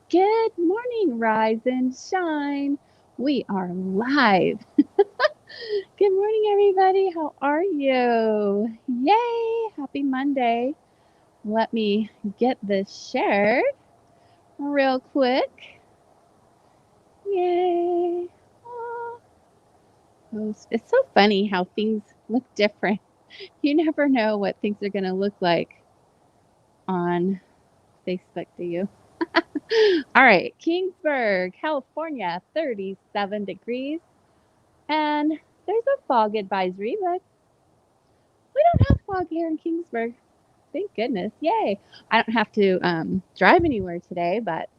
Good morning, Rise and Shine. We are live. Good morning, everybody. How are you? Yay! Happy Monday. Let me get this shared real quick. Yay. It's so funny how things look different. You never know what things are going to look like on Facebook, do you? All right, Kingsburg, California, 37 degrees. And there's a fog advisory, but we don't have fog here in Kingsburg. Thank goodness. Yay. I don't have to drive anywhere today, but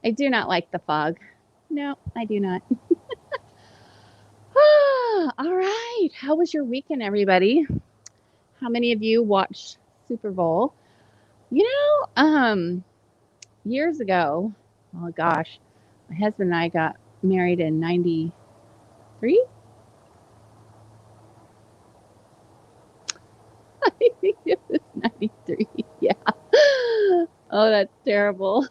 I do not like the fog. No, I do not. All right. How was your weekend, everybody? How many of you watched Super Bowl? You years ago, oh gosh, my husband and I got married in 93. I think it was 93. Yeah. Oh, that's terrible.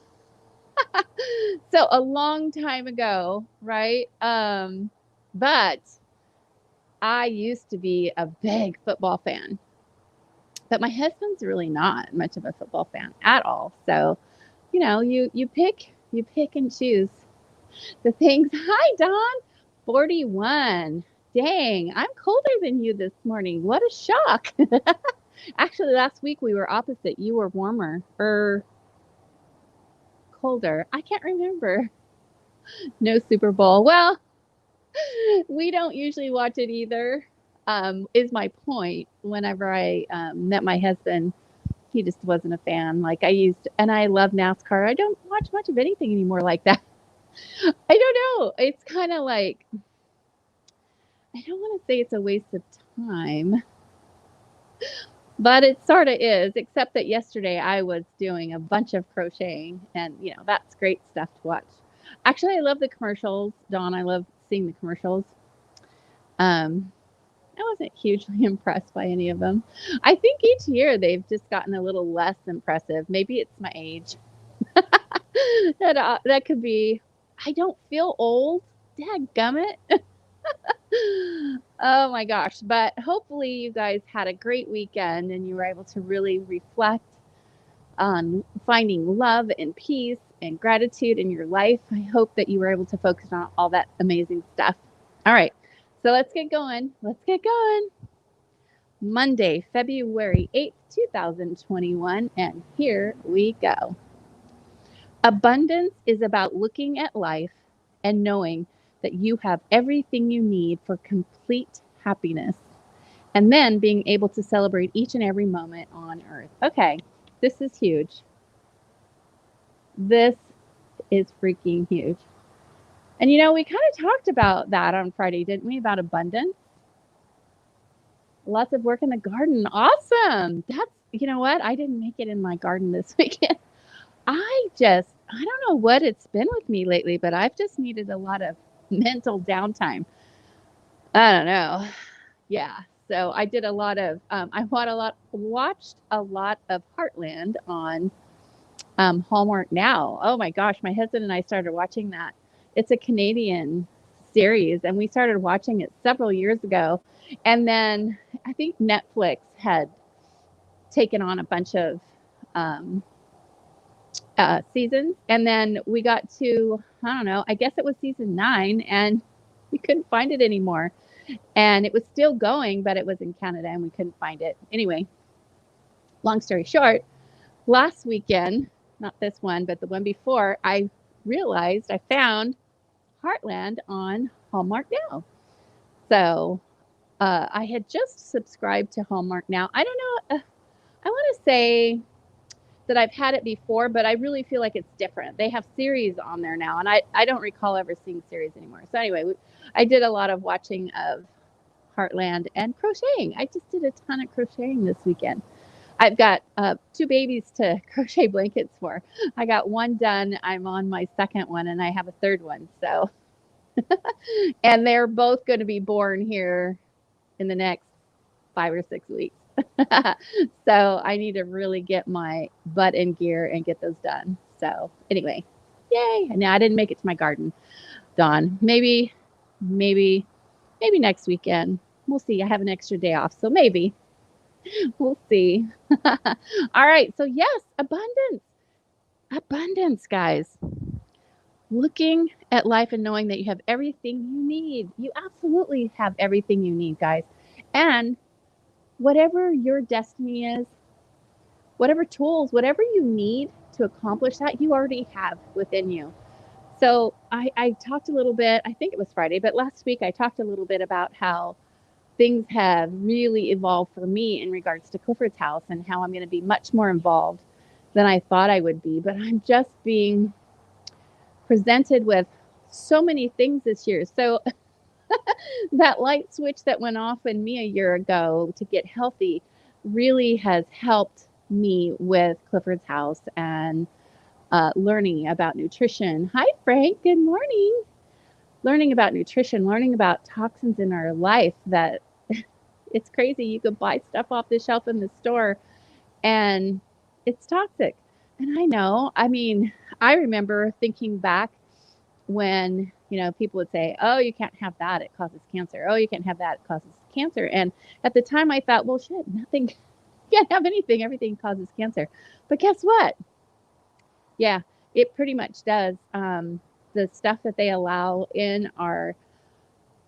So a long time ago, right? But I used to be a big football fan. But my husband's really not much of a football fan at all. So, you pick and choose the things. Hi, Don. 41. Dang, I'm colder than you this morning. What a shock. Actually, last week we were opposite. You were warmer or colder. I can't remember. No Super Bowl. Well, we don't usually watch it either. Is my point. Whenever I met my husband, he just wasn't a fan. And I love NASCAR. I don't watch much of anything anymore like that. I don't know. It's kind of like, I don't want to say it's a waste of time, but it sort of is, except that yesterday I was doing a bunch of crocheting, and that's great stuff to watch. Actually, I love the commercials, Dawn. I love seeing the commercials. I wasn't hugely impressed by any of them. I think each year they've just gotten a little less impressive. Maybe it's my age. That could be. I don't feel old. Dadgummit. Oh my gosh. But hopefully you guys had a great weekend and you were able to really reflect on finding love and peace and gratitude in your life. I hope that you were able to focus on all that amazing stuff. All right. So let's get going. Let's get going. Monday, February 8th, 2021. And here we go. Abundance is about looking at life and knowing that you have everything you need for complete happiness, and then being able to celebrate each and every moment on earth. Okay, this is huge. This is freaking huge. And we kind of talked about that on Friday, didn't we? About abundance. Lots of work in the garden. Awesome. You know what? I didn't make it in my garden this weekend. I don't know what it's been with me lately, but I've just needed a lot of mental downtime. I don't know. Yeah. So I did a lot of, watched a lot of Heartland on Hallmark Now. Oh my gosh. My husband and I started watching that. It's a Canadian series, and we started watching it several years ago. And then I think Netflix had taken on a bunch of seasons, and then we got to, I don't know, I guess it was season 9, and we couldn't find it anymore. And it was still going, but it was in Canada and we couldn't find it. Anyway, long story short, last weekend, not this one, but the one before, I realized I found Heartland on Hallmark Now. So I had just subscribed to Hallmark Now. I don't know. I want to say that I've had it before, but I really feel like it's different. They have series on there now, and I don't recall ever seeing series anymore. So anyway, I did a lot of watching of Heartland and crocheting. I just did a ton of crocheting this weekend. I've got 2 babies to crochet blankets for. I got one done. I'm on my second one, and I have a third one. So, and they're both going to be born here in the next 5 or 6 weeks. So I need to really get my butt in gear and get those done. So anyway, yay. Now I didn't make it to my garden, Dawn. Maybe, maybe next weekend. We'll see. I have an extra day off. So maybe we'll see. All right. So yes, abundance, guys. Looking at life and knowing that you have everything you need. You absolutely have everything you need, guys. And whatever your destiny is, whatever tools, whatever you need to accomplish that, you already have within you. So I talked a little bit, I think it was Friday, but last week I talked a little bit about how things have really evolved for me in regards to Clifford's house and how I'm going to be much more involved than I thought I would be. But I'm just being presented with so many things this year. So that light switch that went off in me a year ago to get healthy really has helped me with Clifford's house and learning about nutrition. Hi, Frank. Good morning. Learning about nutrition, learning about toxins in our life that it's crazy. You could buy stuff off the shelf in the store and it's toxic. And I know, I mean, I remember thinking back when, people would say, oh, you can't have that. It causes cancer. Oh, you can't have that. It causes cancer. And at the time I thought, well, shit, nothing, you can't have anything. Everything causes cancer. But guess what? Yeah, it pretty much does. The stuff that they allow in our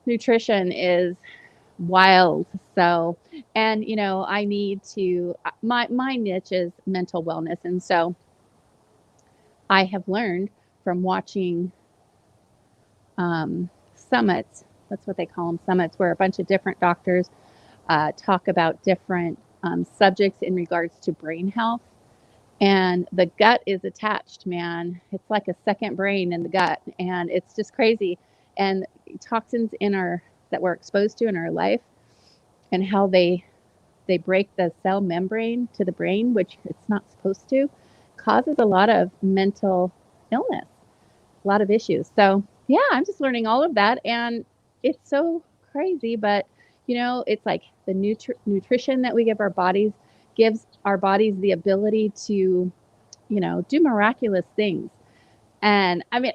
nutrition is wild. So, and I need to my niche is mental wellness, and so I have learned from watching summits. That's what they call them, summits, where a bunch of different doctors talk about different subjects in regards to brain health. And the gut is attached, man. It's like a second brain in the gut, and it's just crazy. And toxins in our that we're exposed to in our life, and how they break the cell membrane to the brain, which it's not supposed to, causes a lot of mental illness, a lot of issues. So yeah, I'm just learning all of that, and it's so crazy. But it's like the nutrition that we give our bodies gives our bodies the ability to, do miraculous things. And I mean,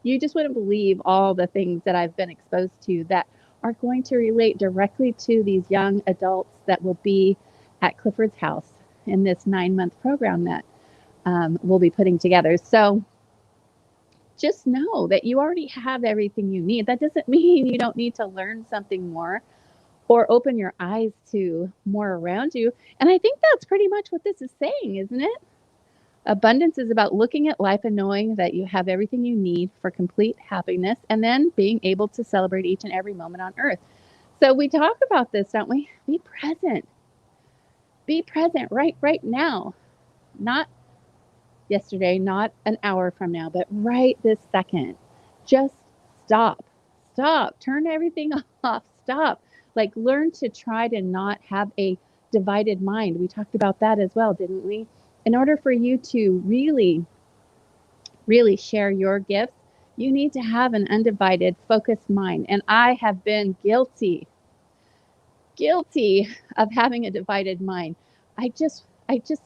you just wouldn't believe all the things that I've been exposed to that are going to relate directly to these young adults that will be at Clifford's house in this 9-month program that we'll be putting together. So just know that you already have everything you need. That doesn't mean you don't need to learn something more or open your eyes to more around you. And I think that's pretty much what this is saying, isn't it? Abundance is about looking at life and knowing that you have everything you need for complete happiness, and then being able to celebrate each and every moment on earth. So we talk about this, don't we? Be present. Be present right now. Not yesterday, not an hour from now, but right this second. Just stop. Stop. Turn everything off. Stop. Like, learn to try to not have a divided mind. We talked about that as well, didn't we? In order for you to really, really share your gifts, you need to have an undivided, focused mind. And I have been guilty of having a divided mind. I just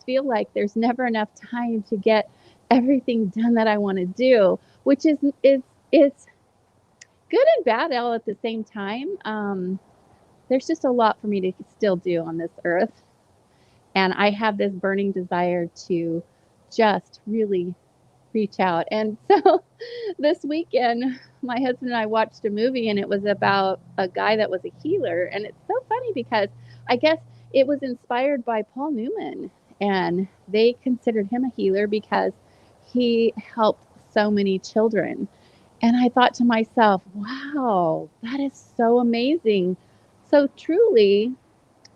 feel like there's never enough time to get everything done that I want to do, which is good and bad all at the same time. There's just a lot for me to still do on this earth. And I have this burning desire to just really reach out. And so this weekend, my husband and I watched a movie, and it was about a guy that was a healer. And it's so funny because I guess it was inspired by Paul Newman. And they considered him a healer because he helped so many children. And I thought to myself, wow, that is so amazing. So truly,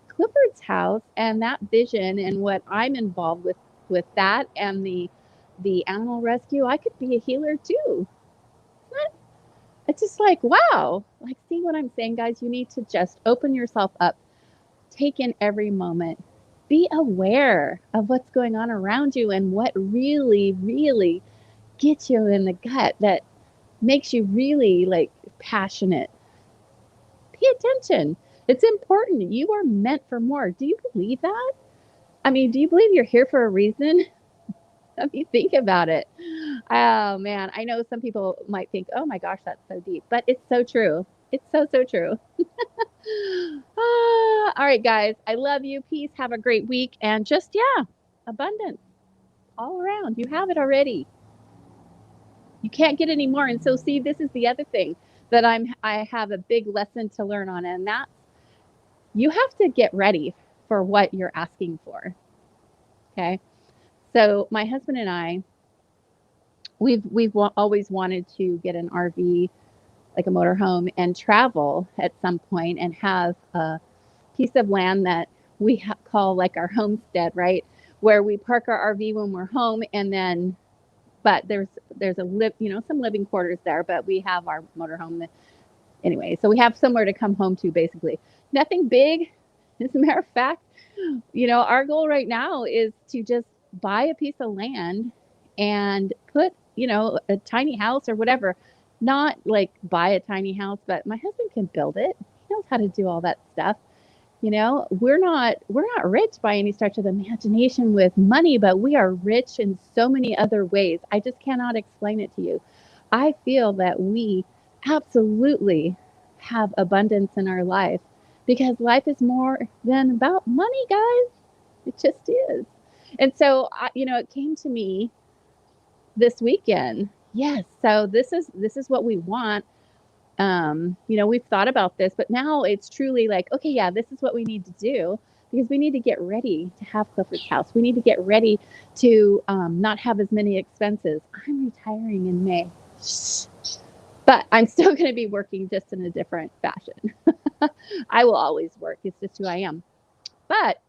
Clifford's house and that vision and what I'm involved with that and the animal rescue, I could be a healer too. It's just like, wow. Like, see what I'm saying, guys? You need to just open yourself up, take in every moment, be aware of what's going on around you and what really, really gets you in the gut, that makes you really like passionate. Pay attention. It's important. You are meant for more. Do you believe that? I mean, do you believe you're here for a reason? I mean, think about it. Oh man, I know some people might think, "Oh my gosh, that's so deep," but it's so true. It's so so true. All right, guys. I love you. Peace. Have a great week, and just abundance all around. You have it already. You can't get any more. And so, see, this is the other thing that I have a big lesson to learn on, and that's you have to get ready for what you're asking for. Okay. So my husband and I, we've always wanted to get an RV, like a motorhome, and travel at some point and have a piece of land that we call like our homestead, right? Where we park our RV when we're home, and then, but there's some living quarters there, but we have our motorhome anyway. So we have somewhere to come home to, basically. Nothing big. As a matter of fact, our goal right now is to just buy a piece of land and put, a tiny house or whatever. Not like buy a tiny house, but my husband can build it. He knows how to do all that stuff. We're not rich by any stretch of the imagination with money, but we are rich in so many other ways. I just cannot explain it to you. I feel that we absolutely have abundance in our life because life is more than about money, guys. It just is. And so, it came to me this weekend. Yes, so this is what we want. We've thought about this, but now it's truly like, okay, yeah, this is what we need to do because we need to get ready to have Clifford's house. We need to get ready to not have as many expenses. I'm retiring in May, but I'm still going to be working just in a different fashion. I will always work. It's just who I am. But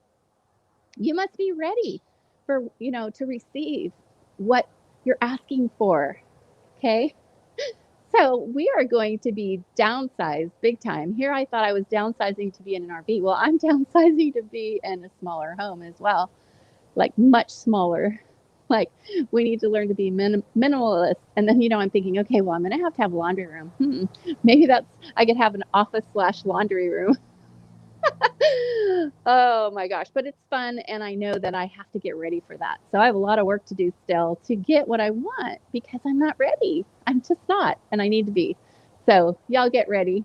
you must be ready for, to receive what you're asking for. Okay. So we are going to be downsized big time. Here I thought I was downsizing to be in an RV. Well, I'm downsizing to be in a smaller home as well, like much smaller. Like we need to learn to be minimalist. And then, I'm thinking, okay, well, I'm going to have a laundry room. Maybe I could have an office/laundry room. Oh my gosh, but it's fun. And I know that I have to get ready for that. So I have a lot of work to do still to get what I want because I'm not ready. I'm just not, and I need to be. So y'all get ready.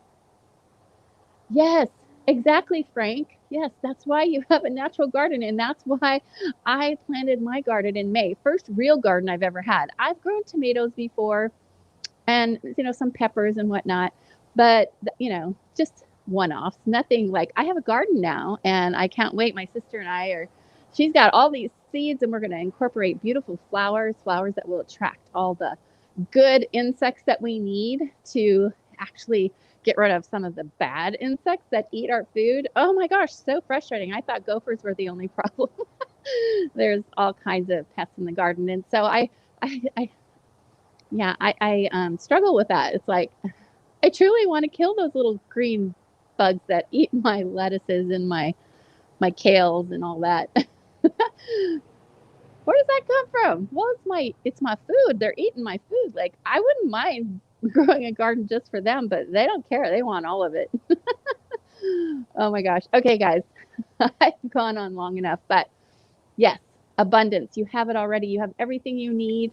Yes, exactly, Frank. Yes, that's why you have a natural garden. And that's why I planted my garden in May. First real garden I've ever had. I've grown tomatoes before and, some peppers and whatnot, but, just one-offs, nothing like I have a garden now and I can't wait. My sister and she's got all these seeds and we're going to incorporate beautiful flowers that will attract all the good insects that we need to actually get rid of some of the bad insects that eat our food. Oh my gosh, so frustrating. I thought gophers were the only problem. There's all kinds of pests in the garden. And so I struggle with that. It's like, I truly want to kill those little green bugs that eat my lettuces and my kales and all that. Where does that come from? Well, it's my food. They're eating my food. Like I wouldn't mind growing a garden just for them, but they don't care. They want all of it. Oh my gosh. Okay, guys. I've gone on long enough, but yes, abundance. You have it already. You have everything you need.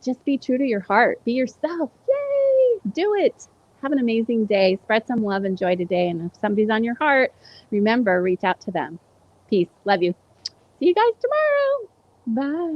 Just be true to your heart. Be yourself. Yay! Do it. Have an amazing day. Spread some love and joy today. And if somebody's on your heart, remember, reach out to them. Peace. Love you. See you guys tomorrow. Bye.